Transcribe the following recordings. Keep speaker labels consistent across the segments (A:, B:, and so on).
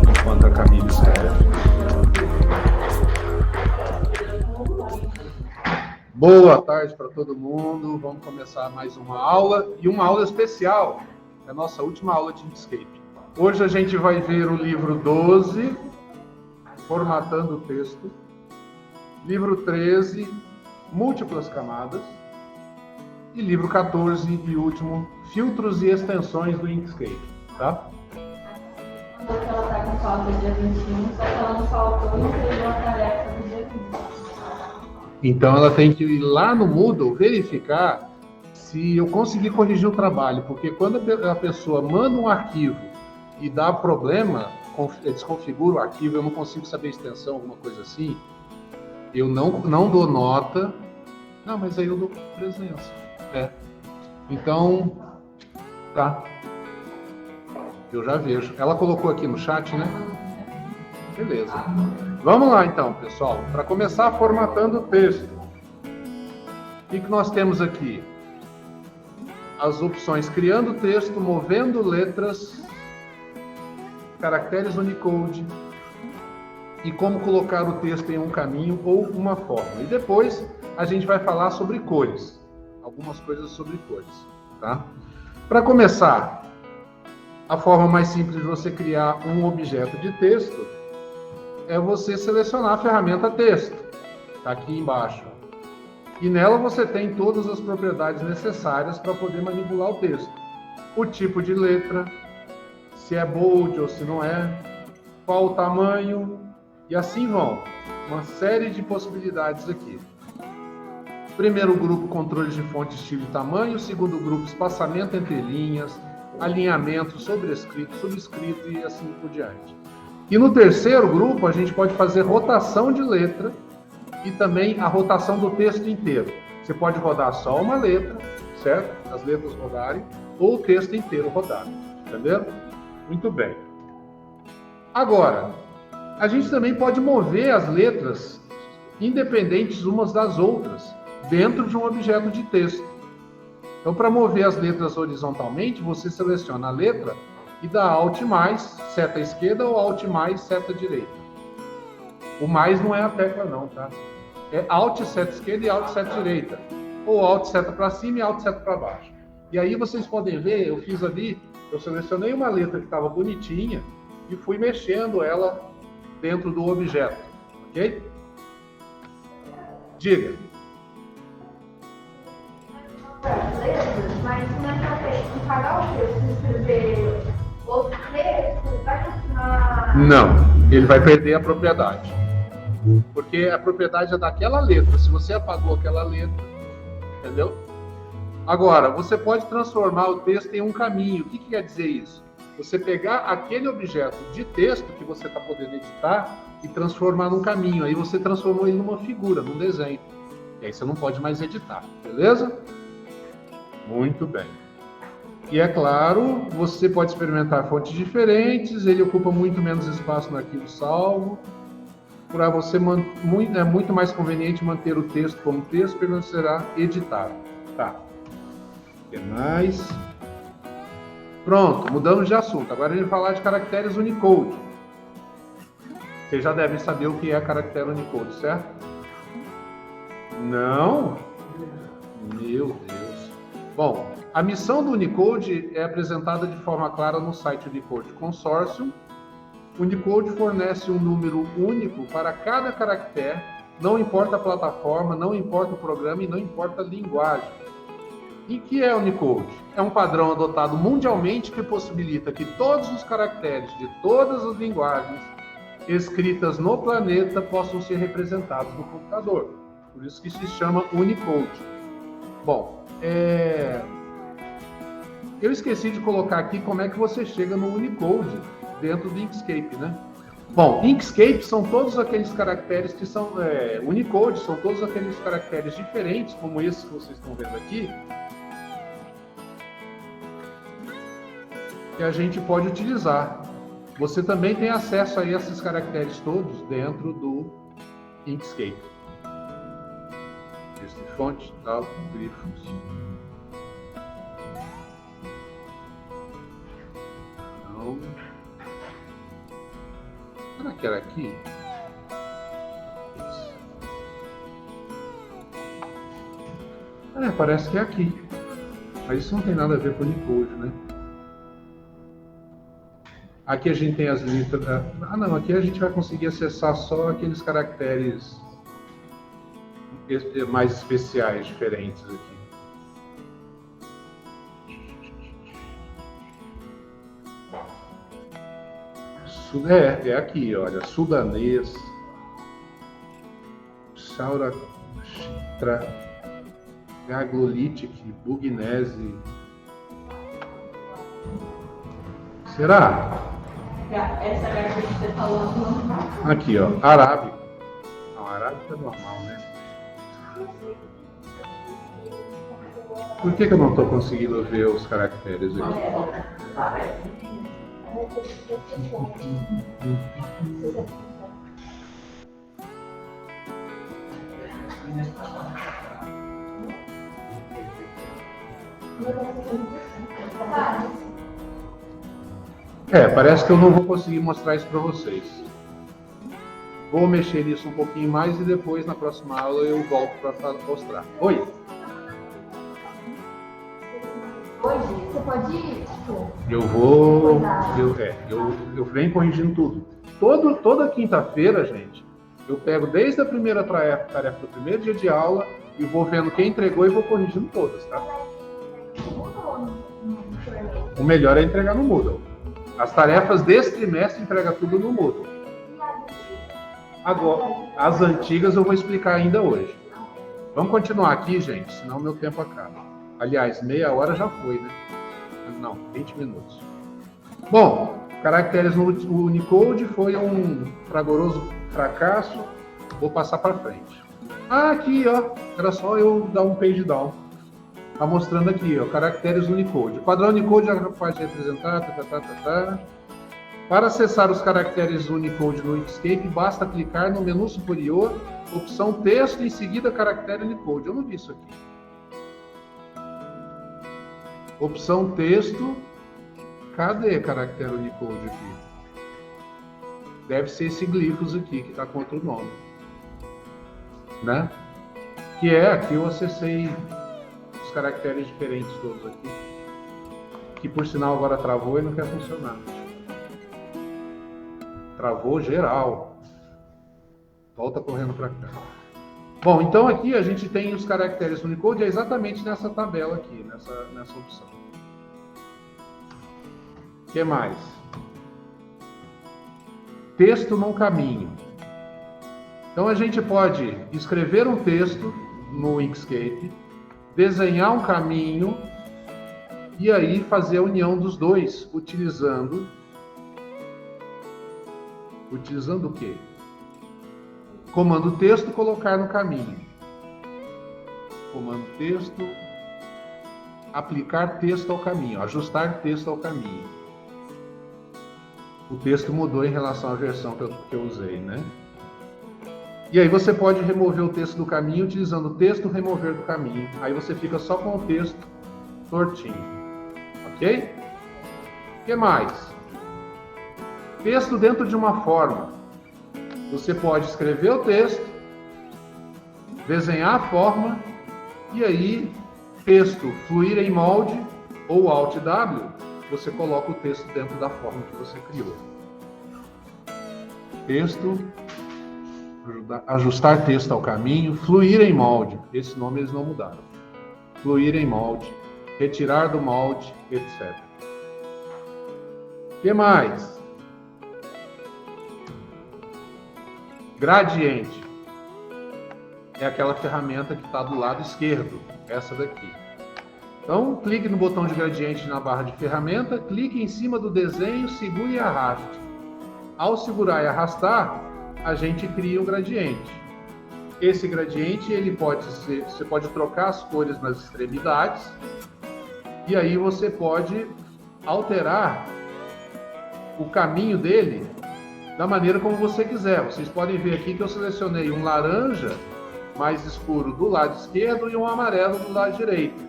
A: Enquanto a Camila escreve. Boa tarde para todo mundo. Vamos começar mais uma aula, e uma aula especial. É a nossa última aula de Inkscape. Hoje a gente vai ver o livro 12, Formatando o Texto. Livro 13, Múltiplas Camadas. E livro 14 e último, Filtros e Extensões do Inkscape. Tá?
B: Ela está com falta dia 21, só que ela não faltou e não fez uma tarefa do dia 20.
A: Então ela tem que ir lá no Moodle verificar se eu consegui corrigir o trabalho, porque quando a pessoa manda um arquivo e dá problema, desconfigura o arquivo, eu não consigo saber a extensão, alguma coisa assim, eu não dou nota. Não, mas aí eu dou presença. Então, tá. Eu já vejo. Ela colocou aqui no chat, né? Beleza. Vamos lá então, pessoal. Para começar formatando o texto. O que nós temos aqui? As opções criando texto, movendo letras, caracteres Unicode e como colocar o texto em um caminho ou uma forma. E depois a gente vai falar sobre cores. Algumas coisas sobre cores, tá? Para começar, a forma mais simples de você criar um objeto de texto é você selecionar a ferramenta texto. Está aqui embaixo. E nela você tem todas as propriedades necessárias para poder manipular o texto. O tipo de letra, se é bold ou se não é, qual o tamanho, e assim vão. Uma série de possibilidades aqui. Primeiro grupo, controle de fonte, estilo e tamanho. Segundo grupo, espaçamento entre linhas, alinhamento, sobrescrito, subscrito e assim por diante. E no terceiro grupo, a gente pode fazer rotação de letra e também a rotação do texto inteiro. Você pode rodar só uma letra, certo? As letras rodarem, ou o texto inteiro rodar. Entendeu? Muito bem. Agora, a gente também pode mover as letras independentes umas das outras dentro de um objeto de texto. Então, para mover as letras horizontalmente, você seleciona a letra e dá Alt mais, seta esquerda, ou Alt mais, seta direita. O mais não é a tecla não, tá? É Alt, seta esquerda e Alt, seta direita. Ou Alt, seta para cima e Alt, seta para baixo. E aí vocês podem ver, eu fiz ali, eu selecionei uma letra que estava bonitinha e fui mexendo ela dentro do objeto, ok? Diga.
B: Mas como é que eu tenho que pagar o texto, escrever outro texto, vai continuar...
A: Não, ele vai perder a propriedade. Porque a propriedade é daquela letra. Se você apagou aquela letra, entendeu? Agora, você pode transformar o texto em um caminho. O que quer dizer isso? Você pegar aquele objeto de texto que você está podendo editar e transformar num caminho. Aí você transformou ele numa figura, num desenho. E aí você não pode mais editar, beleza? Muito bem. E é claro, você pode experimentar fontes diferentes, ele ocupa muito menos espaço no arquivo salvo. Para você, é muito mais conveniente manter o texto como texto, porque ele não será editado. Tá. O que mais? Pronto, mudamos de assunto. Agora a gente vai falar de caracteres Unicode. Vocês já devem saber o que é caractere Unicode, certo? Não? Meu Deus. Bom, a missão do Unicode é apresentada de forma clara no site Unicode Consortium. O Unicode fornece um número único para cada caractere, não importa a plataforma, não importa o programa e não importa a linguagem. E o que é Unicode? É um padrão adotado mundialmente que possibilita que todos os caracteres de todas as linguagens escritas no planeta possam ser representados no computador. Por isso que se chama Unicode. Bom, eu esqueci de colocar aqui como é que você chega no Unicode dentro do Inkscape, né? Bom, Inkscape são todos aqueles caracteres que são... Unicode são todos aqueles caracteres diferentes, como esses que vocês estão vendo aqui, que a gente pode utilizar. Você também tem acesso a esses caracteres todos dentro do Inkscape. texto e fonte, tal, grifos. Não. Será que era aqui? Parece que é aqui. Mas isso não tem nada a ver com o Unicode, né? Aqui a gente tem as letras... não, aqui a gente vai conseguir acessar só aqueles caracteres mais especiais, diferentes aqui. É aqui, olha, sudanês, Saurashtra, Gaglolitic, Bugnese. Será?
B: Essa garça que você falou não.
A: Aqui, ó, arábico. Não, arábico é normal, né? Por que eu não estou conseguindo ver os caracteres aqui? Parece que eu não vou conseguir mostrar isso para vocês. Vou mexer nisso um pouquinho mais e depois, na próxima aula, eu volto para mostrar. Oi?
B: Hoje, você pode ir?
A: Eu vou... Eu venho corrigindo tudo. Toda quinta-feira, gente, eu pego desde a primeira tarefa do primeiro dia de aula e vou vendo quem entregou e vou corrigindo todas, tá? O melhor é entregar no Moodle. As tarefas desse trimestre entrega tudo no Moodle. Agora, as antigas eu vou explicar ainda hoje. Vamos continuar aqui, gente, senão meu tempo acaba. Aliás, meia hora já foi, né? Não, 20 minutos. Bom, caracteres no Unicode foi um fragoroso fracasso. Vou passar para frente. Aqui, ó, era só eu dar um page down. Tá mostrando aqui, ó, caracteres Unicode. O padrão Unicode é capaz de representar, Para acessar os caracteres Unicode no Inkscape, basta clicar no menu superior, opção texto e em seguida caractere Unicode. Eu não vi isso aqui. Opção texto. Cadê caractere Unicode aqui? Deve ser esse glifos aqui, que está com outro nome. Né? Que é, aqui eu acessei os caracteres diferentes todos aqui. Que por sinal agora travou e não quer funcionar. Travou geral. Volta correndo para cá. Bom, então aqui a gente tem os caracteres Unicode é exatamente nessa tabela aqui, nessa opção. O que mais? Texto no caminho. Então a gente pode escrever um texto no Inkscape, desenhar um caminho e aí fazer a união dos dois, utilizando o quê? Comando texto, colocar no caminho. Comando texto, aplicar texto ao caminho, ajustar texto ao caminho. O texto mudou em relação à versão que eu usei, né? E aí você pode remover o texto do caminho utilizando o texto remover do caminho. Aí você fica só com o texto tortinho. Ok? O que mais? Texto dentro de uma forma. Você pode escrever o texto, desenhar a forma e aí texto fluir em molde ou Alt W, você coloca o texto dentro da forma que você criou. Texto, ajustar texto ao caminho, fluir em molde. Esse nome eles não mudaram. Fluir em molde, retirar do molde, etc. O que mais? Gradiente. É aquela ferramenta que está do lado esquerdo, essa daqui. Então, clique no botão de gradiente na barra de ferramenta, clique em cima do desenho, segure e arraste. Ao segurar e arrastar, a gente cria um gradiente. Esse gradiente, você pode trocar as cores nas extremidades, e aí você pode alterar o caminho dele da maneira como você quiser. Vocês podem ver aqui que eu selecionei um laranja mais escuro do lado esquerdo e um amarelo do lado direito.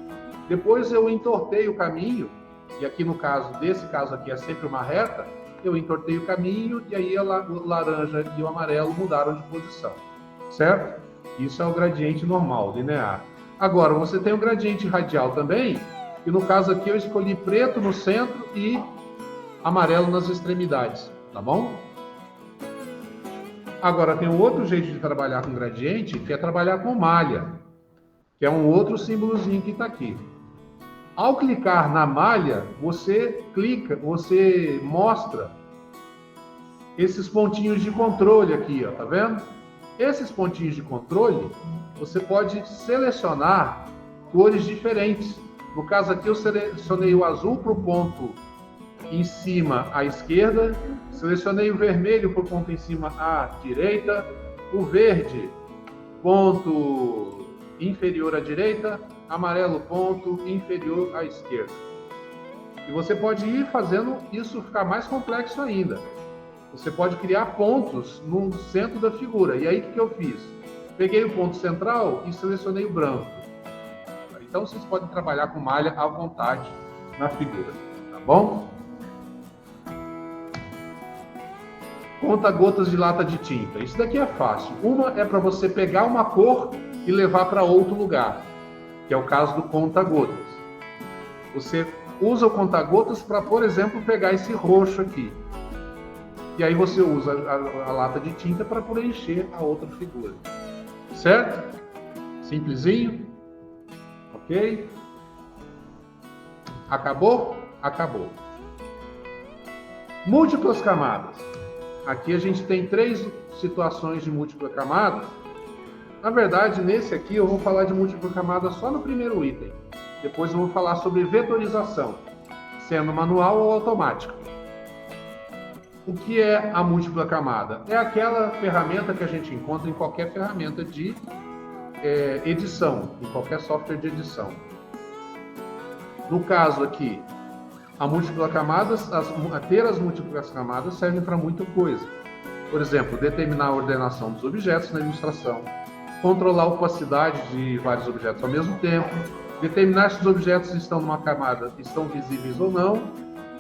A: Depois eu entortei o caminho, e aqui no caso, desse caso aqui é sempre uma reta, eu entortei o caminho e aí o laranja e o amarelo mudaram de posição, certo? Isso é o gradiente normal, linear. Agora, você tem o gradiente radial também, e no caso aqui eu escolhi preto no centro e amarelo nas extremidades, tá bom? Agora, tem um outro jeito de trabalhar com gradiente, que é trabalhar com malha, que é um outro símbolozinho que está aqui. Ao clicar na malha, você mostra esses pontinhos de controle aqui, ó, tá vendo? Esses pontinhos de controle, você pode selecionar cores diferentes. No caso aqui, eu selecionei o azul para o ponto em cima à esquerda, selecionei o vermelho para o ponto em cima à direita, o verde, ponto inferior à direita, amarelo, ponto inferior à esquerda. E você pode ir fazendo isso ficar mais complexo ainda. Você pode criar pontos no centro da figura. E aí, o que eu fiz? Peguei o ponto central e selecionei o branco. Então, vocês podem trabalhar com malha à vontade na figura, tá bom? Conta gotas de lata de tinta. Isso daqui é fácil. Uma é para você pegar uma cor e levar para outro lugar, que é o caso do conta-gotas. Você usa o conta-gotas para, por exemplo, pegar esse roxo aqui. E aí você usa a lata de tinta para preencher a outra figura. Certo? Simplesinho? Ok? Acabou? Acabou. Múltiplas camadas. Aqui a gente tem 3 situações de múltipla camada. Na verdade, nesse aqui eu vou falar de múltipla camada só no primeiro item. Depois eu vou falar sobre vetorização, sendo manual ou automática. O que é a múltipla camada? É aquela ferramenta que a gente encontra em qualquer ferramenta de edição, em qualquer software de edição. No caso aqui, a múltipla camadas, ter as múltiplas camadas servem para muita coisa. Por exemplo, determinar a ordenação dos objetos na ilustração, controlar a opacidade de vários objetos ao mesmo tempo, determinar se os objetos estão numa camada, estão visíveis ou não,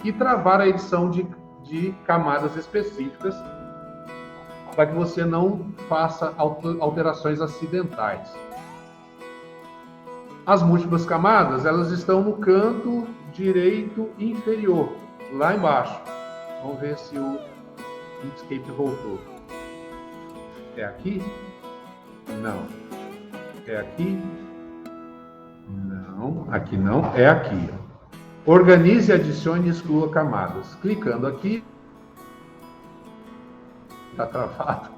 A: e travar a edição de camadas específicas para que você não faça alterações acidentais. As múltiplas camadas, elas estão no canto direito inferior, lá embaixo. Vamos ver se o Inkscape voltou. É aqui? Não. É aqui? Não. Aqui não. É aqui. Organize, adicione e exclua camadas. Clicando aqui. Está travado.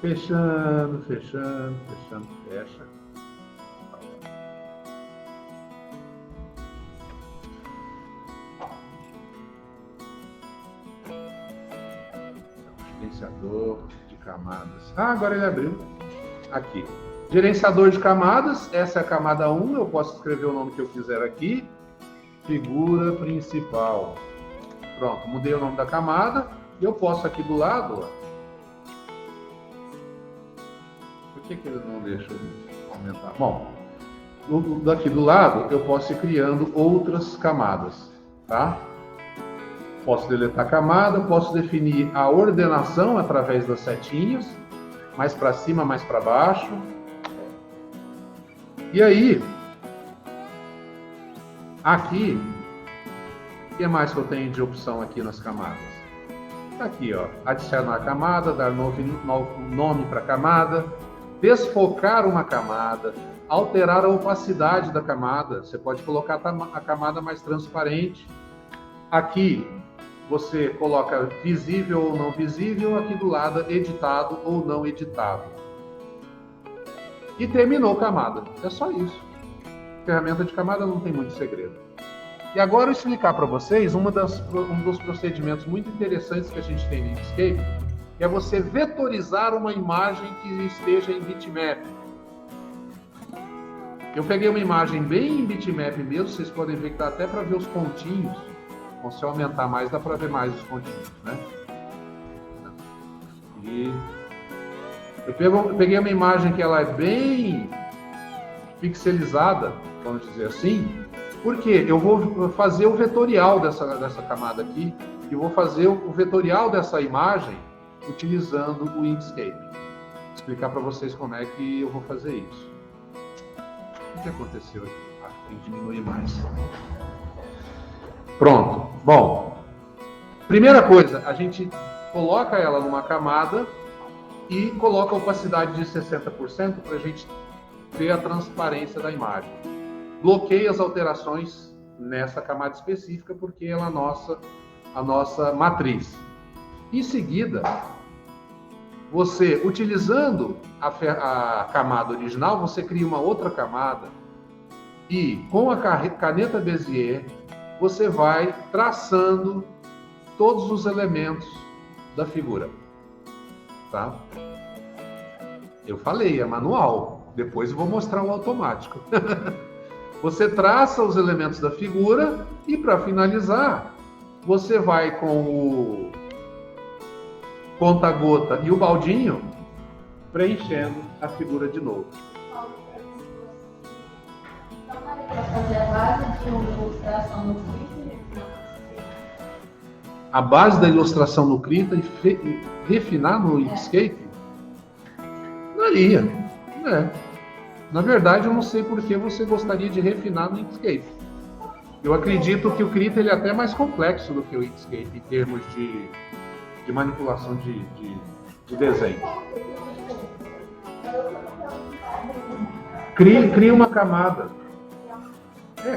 A: Fechando, fechando, fechando, fecha. Gerenciador de camadas. Agora ele abriu. Aqui. Gerenciador de camadas. Essa é a camada 1. Eu posso escrever o nome que eu quiser aqui. Figura principal. Pronto, mudei o nome da camada. E eu posso aqui do lado, ó. Por que ele não deixa eu aumentar? Bom, daqui do lado eu posso ir criando outras camadas, tá? Posso deletar a camada, posso definir a ordenação através das setinhas, mais para cima, mais para baixo. E aí, aqui, o que mais que eu tenho de opção aqui nas camadas? Tá aqui, ó, adicionar camada, dar novo nome para a camada, desfocar uma camada, alterar a opacidade da camada. Você pode colocar a camada mais transparente. Aqui você coloca visível ou não visível, aqui do lado editado ou não editado. E terminou camada. É só isso. Ferramenta de camada não tem muito segredo. E agora eu explicar para vocês um dos procedimentos muito interessantes que a gente tem no Inkscape, que é você vetorizar uma imagem que esteja em bitmap. Eu peguei uma imagem bem em bitmap mesmo, vocês podem ver que dá até para ver os pontinhos. Bom, se eu aumentar mais, dá para ver mais os pontinhos, né? E Eu peguei uma imagem que ela é bem pixelizada, vamos dizer assim, porque eu vou fazer o vetorial dessa camada aqui e vou fazer o vetorial dessa imagem utilizando o Inkscape. Vou explicar para vocês como é que eu vou fazer isso. O que aconteceu aqui? Tem que diminuir mais. Pronto. Bom, primeira coisa, a gente coloca ela numa camada e coloca a opacidade de 60% para a gente ver a transparência da imagem. Bloqueia as alterações nessa camada específica porque ela é a nossa matriz. Em seguida, você, utilizando a camada original, você cria uma outra camada e com a caneta Bezier você vai traçando todos os elementos da figura. Tá? Eu falei, é manual. Depois eu vou mostrar o automático. Você traça os elementos da figura e, para finalizar, você vai com o conta-gota e o baldinho preenchendo a figura de novo.
B: Então, para fazer a base de uma ilustração no Krita,
A: a base da ilustração no Krita e refinar no Inkscape? Daria. Na verdade, eu não sei por que você gostaria de refinar no Inkscape. Eu acredito que o Krita ele é até mais complexo do que o Inkscape em termos de manipulação de desenho. Cria uma camada.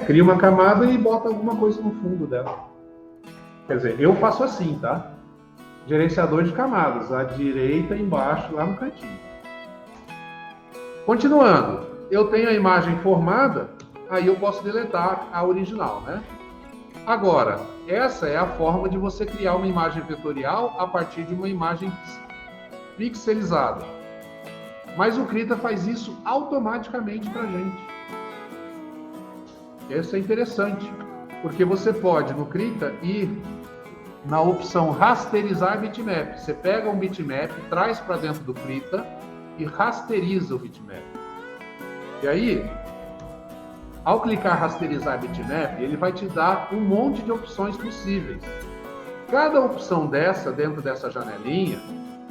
A: Cria uma camada e bota alguma coisa no fundo dela. Quer dizer, eu faço assim, tá? Gerenciador de camadas, à direita e embaixo, lá no cantinho. Continuando, eu tenho a imagem formada, aí eu posso deletar a original, né? Agora, essa é a forma de você criar uma imagem vetorial a partir de uma imagem pixelizada. Mas o Krita faz isso automaticamente para a gente. Isso é interessante, porque você pode, no Krita, ir na opção rasterizar bitmap. Você pega um bitmap, traz para dentro do Krita e rasteriza o bitmap. E aí, ao clicar rasterizar bitmap, ele vai te dar um monte de opções possíveis. Cada opção dessa, dentro dessa janelinha,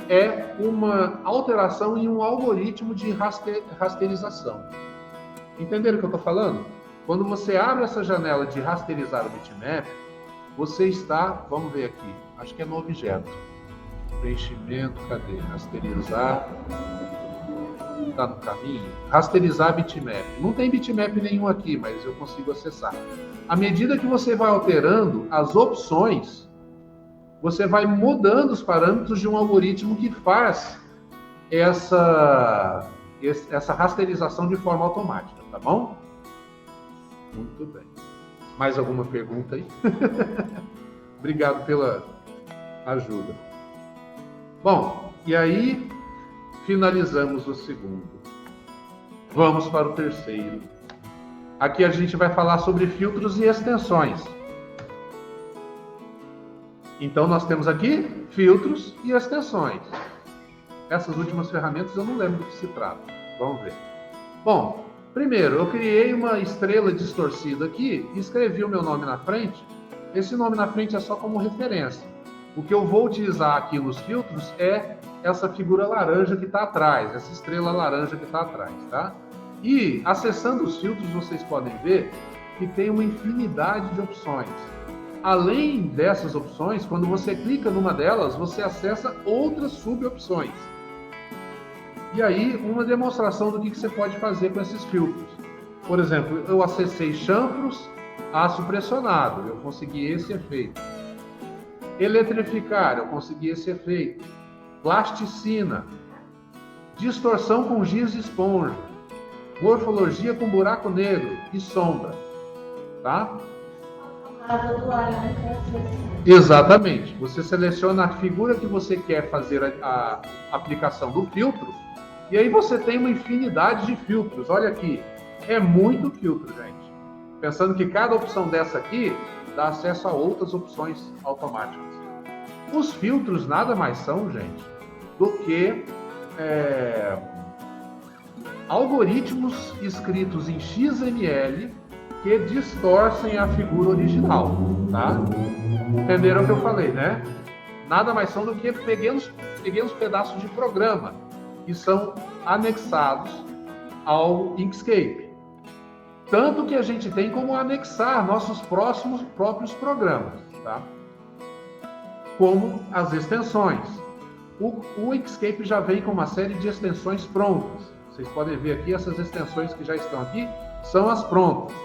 A: é uma alteração em um algoritmo de rasterização. Entenderam o que eu estou falando? Quando você abre essa janela de rasterizar o bitmap, você está, vamos ver aqui, acho que é no objeto. Preenchimento, cadê? Rasterizar. Está no caminho. Rasterizar bitmap. Não tem bitmap nenhum aqui, mas eu consigo acessar. À medida que você vai alterando as opções, você vai mudando os parâmetros de um algoritmo que faz essa rasterização de forma automática, tá bom? Muito bem. Mais alguma pergunta aí? Obrigado pela ajuda. Bom, e aí finalizamos o segundo. Vamos para o terceiro. Aqui a gente vai falar sobre filtros e extensões. Então nós temos aqui filtros e extensões. Essas últimas ferramentas eu não lembro do que se trata. Vamos ver. Bom, primeiro eu criei uma estrela distorcida aqui e escrevi o meu nome na frente. Esse nome na frente é só como referência. O que eu vou utilizar aqui nos filtros é essa figura laranja que está atrás, essa estrela laranja que está atrás, tá? E acessando os filtros vocês podem ver que tem uma infinidade de opções. Além dessas opções, quando você clica numa delas, você acessa outras subopções. E aí, uma demonstração do que você pode fazer com esses filtros. Por exemplo, eu acessei chanfros, aço pressionado, eu consegui esse efeito. Eletrificar, eu consegui esse efeito. Plasticina, distorção com giz de esponja, morfologia com buraco negro e sombra, tá? Exatamente. Você seleciona a figura que você quer fazer a aplicação do filtro e aí você tem uma infinidade de filtros. Olha aqui, é muito filtro, gente. Pensando que cada opção dessa aqui dá acesso a outras opções automáticas. Os filtros nada mais são, gente, do que algoritmos escritos em XML que distorcem a figura original, tá? Entenderam o que eu falei, né? Nada mais são do que pequenos pedaços de programa que são anexados ao Inkscape. Tanto que a gente tem como anexar nossos próprios programas, tá? Como as extensões. O Inkscape já vem com uma série de extensões prontas. Vocês podem ver aqui, essas extensões que já estão aqui são as prontas.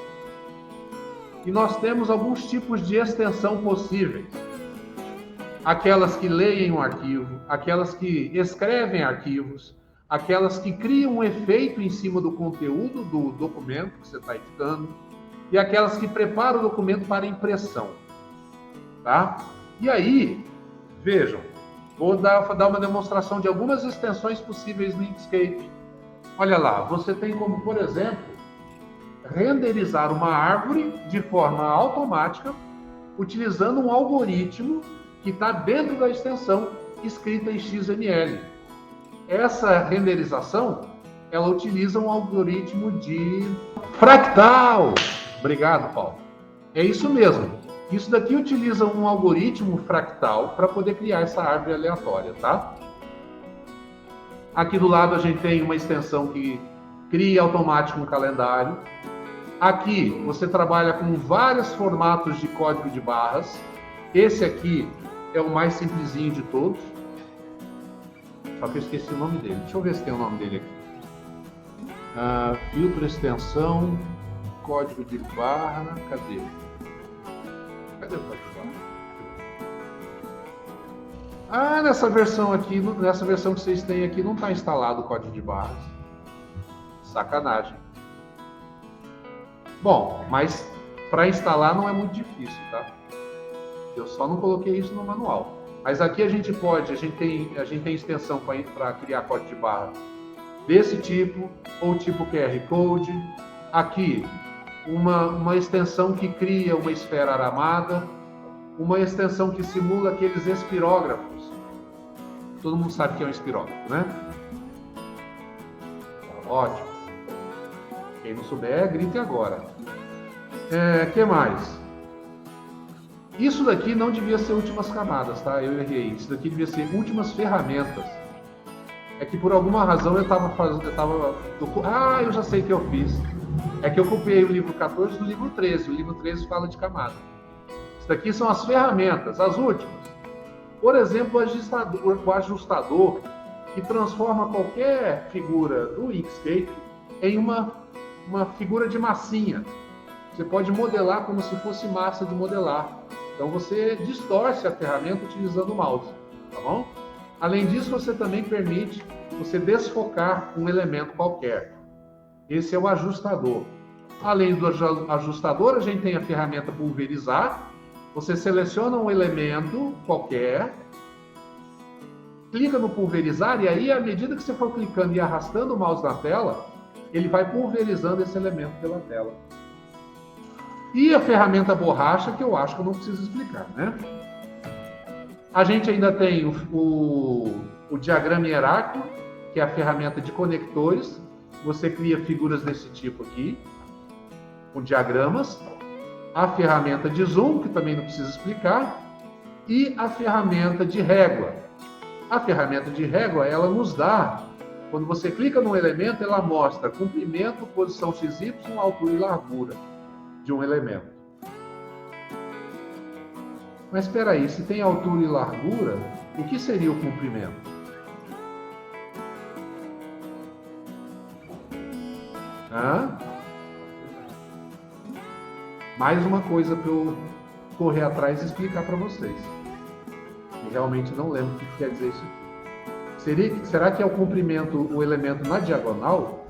A: E nós temos alguns tipos de extensão possíveis. Aquelas que leem um arquivo, aquelas que escrevem arquivos, aquelas que criam um efeito em cima do conteúdo do documento que você está editando, e aquelas que preparam o documento para impressão. Tá? E aí, vejam, vou dar uma demonstração de algumas extensões possíveis no Inkscape. Olha lá, você tem como, por exemplo, renderizar uma árvore de forma automática, utilizando um algoritmo que está dentro da extensão escrita em XML. Essa renderização, ela utiliza um algoritmo de fractal. Obrigado, Paulo. É isso mesmo. Isso daqui utiliza um algoritmo fractal para poder criar essa árvore aleatória, tá? Aqui do lado a gente tem uma extensão que cria automático um calendário. Aqui você trabalha com vários formatos de código de barras. Esse aqui é o mais simplesinho de todos. Só que eu esqueci o nome dele. Deixa eu ver se tem o nome dele aqui. Filtro, extensão, código de barra. Cadê? Cadê o código de barra? Nessa versão aqui, nessa versão que vocês têm aqui, não está instalado o código de barras. Sacanagem. Bom, mas para instalar não é muito difícil, tá? Eu só não coloquei isso no manual. Mas aqui a gente tem extensão para criar código de barra desse tipo, ou tipo QR Code. Aqui, uma extensão que cria uma esfera aramada, uma extensão que simula aqueles espirógrafos. Todo mundo sabe que é um espirógrafo, né? Ótimo. Quem não souber, grite agora. Que mais? Isso daqui não devia ser últimas camadas, tá? Eu errei. Isso daqui devia ser últimas ferramentas. É que por alguma razão eu já sei o que eu fiz. É que eu copiei o livro 14 do livro 13. O livro 13 fala de camada. Isso daqui são as ferramentas, as últimas. Por exemplo, o ajustador que transforma qualquer figura do Inkscape em uma figura de massinha. Você pode modelar como se fosse massa de modelar. Então você distorce a ferramenta utilizando o mouse, tá bom? Além disso, você também permite você desfocar um elemento qualquer. Esse é o ajustador. Além do ajustador, a gente tem a ferramenta pulverizar. Você seleciona um elemento qualquer, clica no pulverizar e aí, à medida que você for clicando e arrastando o mouse na tela, ele vai pulverizando esse elemento pela tela. E a ferramenta borracha, que eu acho que eu não preciso explicar, né? A gente ainda tem o diagrama hierárquico, que é a ferramenta de conectores. Você cria figuras desse tipo aqui, com diagramas. A ferramenta de zoom, que também não preciso explicar. E a ferramenta de régua. A ferramenta de régua, ela nos dá, quando você clica no elemento, ela mostra comprimento, posição XY, altura e largura de um elemento. Mas espera aí, se tem altura e largura, o que seria o comprimento? Mais uma coisa para eu correr atrás e explicar para vocês. E realmente não lembro o que quer dizer isso aqui. Será que é o comprimento, o elemento na diagonal?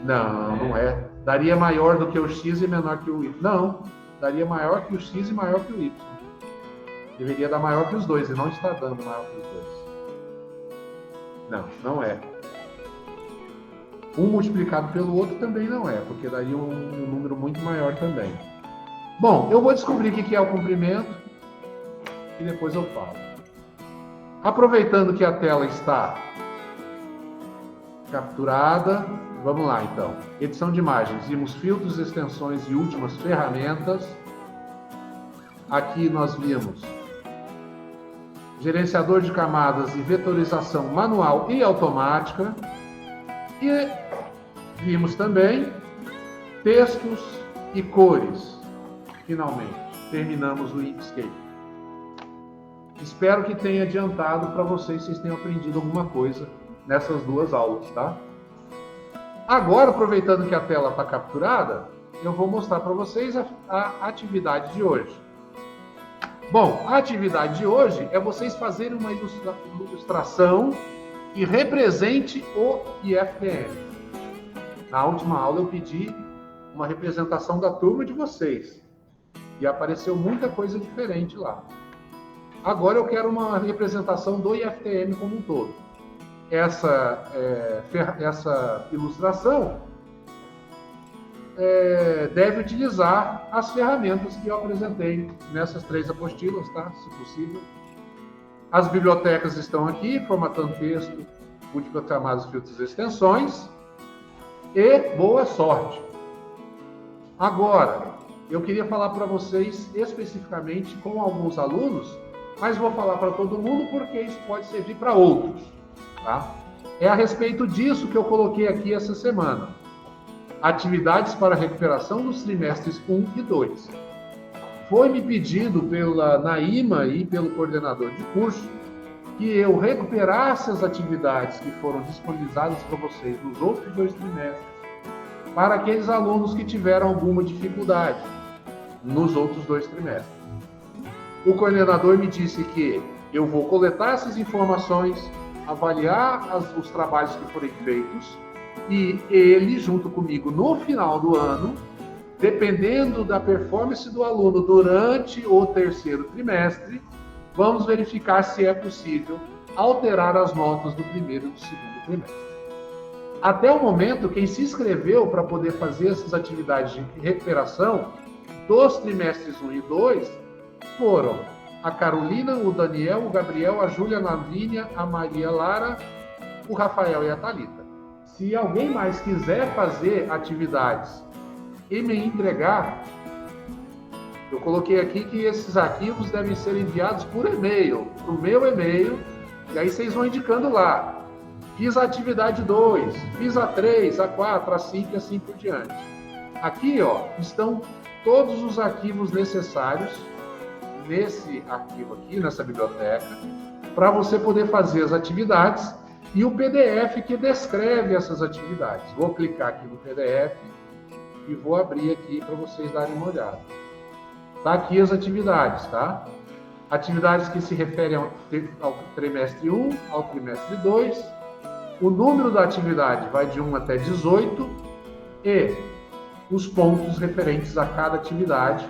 A: Não, não é. Daria maior do que o x e menor que o y. Não, daria maior que o x e maior que o y. Deveria dar maior que os dois, e não está dando maior que os dois. Não, não é. Um multiplicado pelo outro também não é, porque daria um número muito maior também. Bom, eu vou descobrir o que é o comprimento e depois eu falo. Aproveitando que a tela está Capturada. Vamos lá, então. Edição de imagens. Vimos filtros, extensões e últimas ferramentas. Aqui nós vimos gerenciador de camadas e vetorização manual e automática. E vimos também textos e cores. Finalmente, terminamos o Inkscape. Espero que tenha adiantado para vocês tenham aprendido alguma coisa nessas duas aulas, tá? Agora, aproveitando que a tela está capturada, eu vou mostrar para vocês a atividade de hoje. Bom, a atividade de hoje é vocês fazerem uma ilustração que represente o IFTM. Na última aula eu pedi uma representação da turma de vocês e apareceu muita coisa diferente lá. Agora eu quero uma representação do IFTM como um todo. Essa ilustração deve utilizar as ferramentas que eu apresentei nessas 3 apostilas, tá? Se possível. As bibliotecas estão aqui, formatando texto, múltiplas camadas, filtros e extensões. E boa sorte! Agora, eu queria falar para vocês especificamente com alguns alunos, mas vou falar para todo mundo porque isso pode servir para outros. Tá? É a respeito disso que eu coloquei aqui essa semana. Atividades para recuperação dos trimestres 1 e 2. Foi-me pedido pela Naíma e pelo coordenador de curso que eu recuperasse as atividades que foram disponibilizadas para vocês nos outros 2 trimestres para aqueles alunos que tiveram alguma dificuldade nos outros 2 trimestres. O coordenador me disse que eu vou coletar essas informações, avaliar os trabalhos que forem feitos e ele, junto comigo, no final do ano, dependendo da performance do aluno durante o 3º trimestre, vamos verificar se é possível alterar as notas do 1º e do 2º trimestre. Até o momento, quem se inscreveu para poder fazer essas atividades de recuperação dos trimestres 1 e 2 foram a Carolina, o Daniel, o Gabriel, a Júlia, a Lavínia, a Maria Lara, o Rafael e a Thalita. Se alguém mais quiser fazer atividades e me entregar, eu coloquei aqui que esses arquivos devem ser enviados por e-mail, para o meu e-mail, e aí vocês vão indicando lá. Fiz a atividade 2, fiz a 3, a 4, a 5 e assim por diante. Aqui, ó, estão todos os arquivos necessários nesse arquivo aqui, nessa biblioteca, para você poder fazer as atividades e o PDF que descreve essas atividades. Vou clicar aqui no PDF e vou abrir aqui para vocês darem uma olhada. Tá aqui as atividades, tá? Atividades que se referem ao trimestre 1, ao trimestre 2. O número da atividade vai de 1 até 18 e os pontos referentes a cada atividade.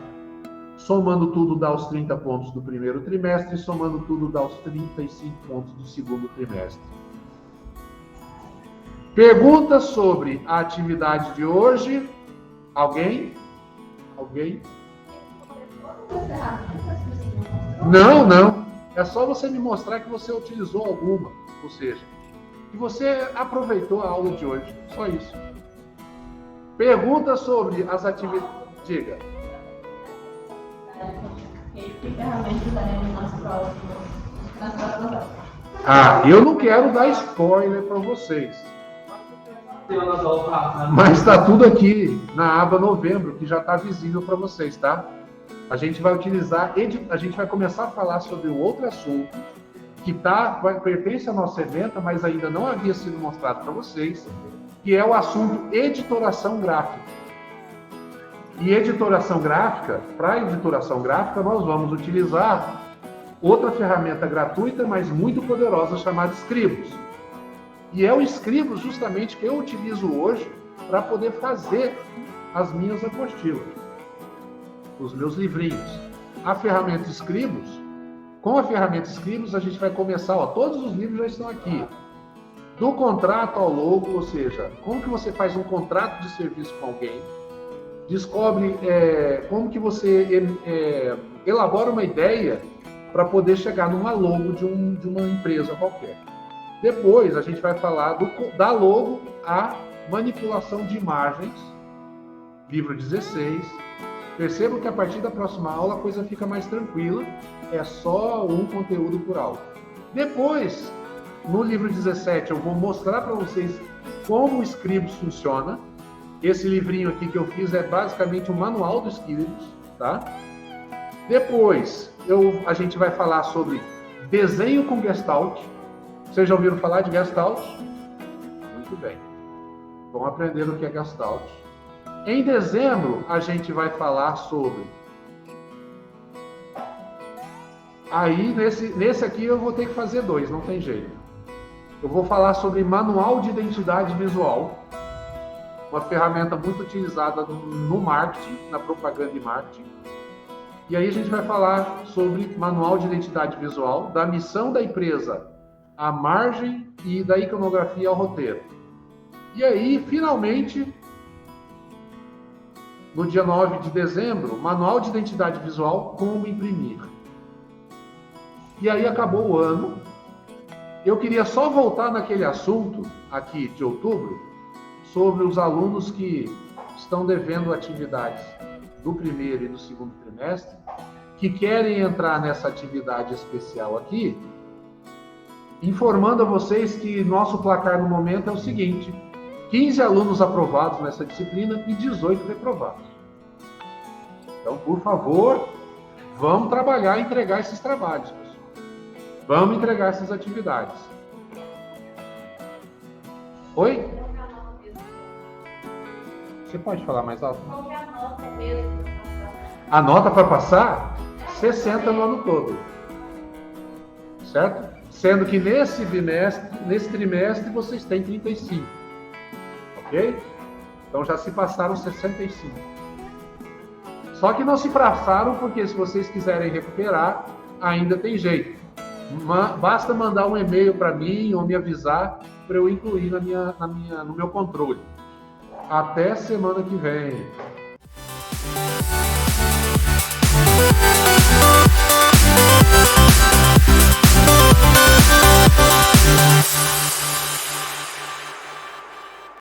A: Somando tudo dá os 30 pontos do 1º trimestre, somando tudo dá os 35 pontos do 2º trimestre. Perguntas sobre a atividade de hoje? Alguém? Alguém? Não. É só você me mostrar que você utilizou alguma, ou seja, que você aproveitou a aula de hoje. Só isso. Perguntas sobre as atividades? Diga.
B: Que ferramentas daremos nas próximas aulas?
A: Eu não quero dar spoiler para vocês. Mas está tudo aqui na aba novembro, que já está visível para vocês, tá? A gente vai a gente vai começar a falar sobre um outro assunto que pertence ao nosso evento, mas ainda não havia sido mostrado para vocês, que é o assunto editoração gráfica. E editoração gráfica, para editoração gráfica, nós vamos utilizar outra ferramenta gratuita, mas muito poderosa, chamada Scribus. E é o Scribus justamente que eu utilizo hoje para poder fazer as minhas apostilas, os meus livrinhos. A ferramenta Scribus, com a ferramenta Scribus, a gente vai começar, todos os livros já estão aqui. Do contrato ao logo, ou seja, como que você faz um contrato de serviço com alguém, descobre como que você elabora uma ideia para poder chegar numa logo de uma empresa qualquer. Depois a gente vai falar da logo a manipulação de imagens, livro 16. Percebam que a partir da próxima aula a coisa fica mais tranquila, é só um conteúdo por aula. Depois, no livro 17, eu vou mostrar para vocês como o Scribus funciona. Esse livrinho aqui que eu fiz é basicamente um manual do Scribus, tá? Depois, a gente vai falar sobre desenho com Gestalt. Vocês já ouviram falar de Gestalt? Muito bem. Vamos aprender o que é Gestalt. Em dezembro, a gente vai falar sobre... Aí, nesse aqui eu vou ter que fazer 2, não tem jeito. Eu vou falar sobre manual de identidade visual, uma ferramenta muito utilizada no marketing, na propaganda e marketing. E aí a gente vai falar sobre manual de identidade visual, da missão da empresa à margem e da iconografia ao roteiro. E aí, finalmente, no dia 9 de dezembro, manual de identidade visual, como imprimir. E aí acabou o ano. Eu queria só voltar naquele assunto aqui de outubro, sobre os alunos que estão devendo atividades do primeiro e do segundo trimestre, que querem entrar nessa atividade especial aqui, informando a vocês que nosso placar no momento é o seguinte: 15 alunos aprovados nessa disciplina e 18 reprovados. Então, por favor, vamos trabalhar e entregar esses trabalhos, pessoal. Vamos entregar essas atividades. Oi? Você pode falar mais alto?
B: Qual é a nota mesmo?
A: A nota para passar? 60 no ano todo. Certo? Sendo que nesse trimestre vocês têm 35. Ok? Então já se passaram 65. Só que não se passaram porque se vocês quiserem recuperar, ainda tem jeito. Basta mandar um e-mail para mim ou me avisar para eu incluir no meu controle. Até semana que vem.